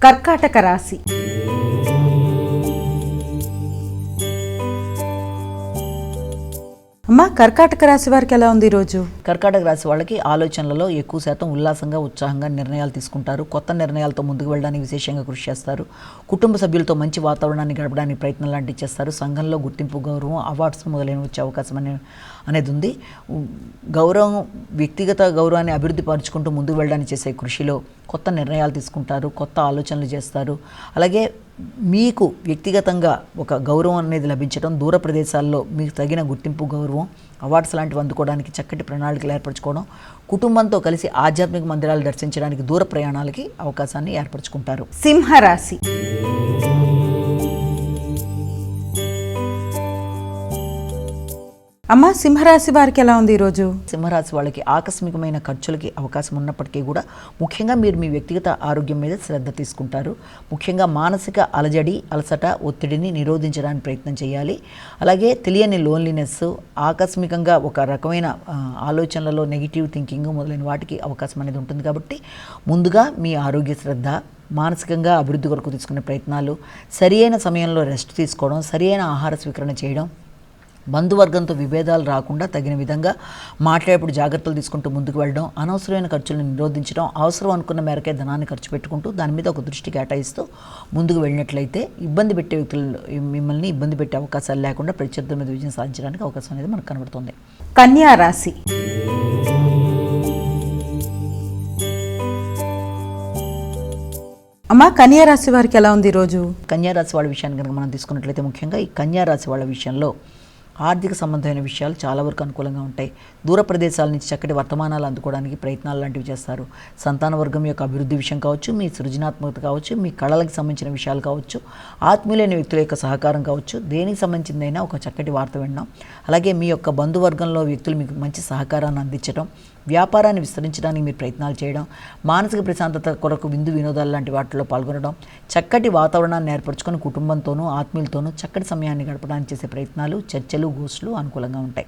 కర్కాటక రాశి. అమ్మా, కర్కాటక రాశి వారికి ఎలా ఉంది ఈరోజు? కర్కాటక రాశి వాళ్ళకి ఆలోచనలలో ఎక్కువ శాతం ఉల్లాసంగా, ఉత్సాహంగా నిర్ణయాలు తీసుకుంటారు. కొత్త నిర్ణయాలతో ముందుకు వెళ్ళడానికి విశేషంగా కృషి చేస్తారు. కుటుంబ సభ్యులతో మంచి వాతావరణాన్ని గడపడానికి ప్రయత్నం లాంటివి చేస్తారు. సంఘంలో గుర్తింపు, గౌరవం, అవార్డ్స్ మొదలైన వచ్చే అవకాశం అనేది ఉంది. గౌరవం, వ్యక్తిగత గౌరవాన్ని అభివృద్ధి పరుచుకుంటూ ముందుకు వెళ్ళడానికి చేసే కృషిలో కొత్త నిర్ణయాలు తీసుకుంటారు, కొత్త ఆలోచనలు చేస్తారు. అలాగే మీకు వ్యక్తిగతంగా ఒక గౌరవం అనేది లభించడం, దూర ప్రదేశాల్లో మీకు తగిన గుర్తింపు, గౌరవం, అవార్డ్స్ లాంటివి అందుకోవడానికి చక్కటి ప్రణాళికలు ఏర్పరచుకోవడం, కుటుంబంతో కలిసి ఆధ్యాత్మిక మందిరాలు దర్శించడానికి దూర ప్రయాణాలకి అవకాశాన్ని ఏర్పరచుకుంటారు. సింహరాశి. అమ్మ, సింహరాశి వారికి ఎలా ఉంది ఈరోజు? సింహరాశి వాళ్ళకి ఆకస్మికమైన ఖర్చులకి అవకాశం ఉన్నప్పటికీ కూడా ముఖ్యంగా మీరు మీ వ్యక్తిగత ఆరోగ్యం మీద శ్రద్ధ తీసుకుంటారు. ముఖ్యంగా మానసిక అలజడి, అలసట, ఒత్తిడిని నిరోధించడానికి ప్రయత్నం చేయాలి. అలాగే తెలియని లోన్లీనెస్, ఆకస్మికంగా ఒక రకమైన ఆలోచనలలో నెగిటివ్ థింకింగ్ మొదలైన వాటికి అవకాశం అనేది ఉంటుంది. కాబట్టి ముందుగా మీ ఆరోగ్య శ్రద్ధ, మానసికంగా అభివృద్ధి కొరకు తీసుకునే ప్రయత్నాలు, సరి అయిన సమయంలో రెస్ట్ తీసుకోవడం, సరి అయిన ఆహార స్వీకరణ చేయడం, బంధువర్గంతో విభేదాలు రాకుండా తగిన విధంగా మాట్లాడేప్పుడు జాగ్రత్తలు తీసుకుంటూ ముందుకు వెళ్ళడం, అనవసరమైన ఖర్చులను నిరోధించడం, అవసరం అనుకున్న మేరకే ధనాన్ని ఖర్చు పెట్టుకుంటూ దాని మీద ఒక దృష్టి కేటాయిస్తూ ముందుకు వెళ్ళినట్లయితే ఇబ్బంది పెట్టే వ్యక్తులు మిమ్మల్ని ఇబ్బంది పెట్టే అవకాశాలు లేకుండా ప్రత్యర్థుల మీద విజయం సాధించడానికి అవకాశం అనేది మనకు కనబడుతుంది. కన్యా రాశి. అమ్మా, కన్యా రాశి వారికి ఎలా ఉంది ఈరోజు? కన్యా రాశి వాళ్ళ విషయాన్ని కనుక మనం తీసుకున్నట్లయితే ముఖ్యంగా ఈ కన్యా రాశి వాళ్ళ విషయంలో ఆర్థిక సంబంధమైన విషయాలు చాలా వరకు అనుకూలంగా ఉంటాయి. దూర ప్రదేశాల నుంచి చక్కటి వర్తమానాలు అందుకోవడానికి ప్రయత్నాలు లాంటివి చేస్తారు. సంతాన వర్గం యొక్క అభివృద్ధి విషయం కావచ్చు, మీ సృజనాత్మకత కావచ్చు, మీ కళలకు సంబంధించిన విషయాలు కావచ్చు, ఆత్మీయులైన వ్యక్తుల యొక్క సహకారం కావచ్చు, దేనికి సంబంధించిందైనా ఒక చక్కటి వార్త వినడం. అలాగే మీ యొక్క బంధువర్గంలో వ్యక్తులు మీకు మంచి సహకారాన్ని అందించడం, వ్యాపారాన్ని విస్తరించడానికి మీరు ప్రయత్నాలు చేయడం, మానసిక ప్రశాంతత కొరకు విందు వినోదాలు లాంటి వాటిలో పాల్గొనడం, చక్కటి వాతావరణాన్ని ఏర్పరచుకొని కుటుంబంతోనూ ఆత్మీయులతోనూ చక్కటి సమయాన్ని గడపడానికి చేసే ప్రయత్నాలు, చర్చలు, గోష్ఠులు అనుకూలంగా ఉంటాయి.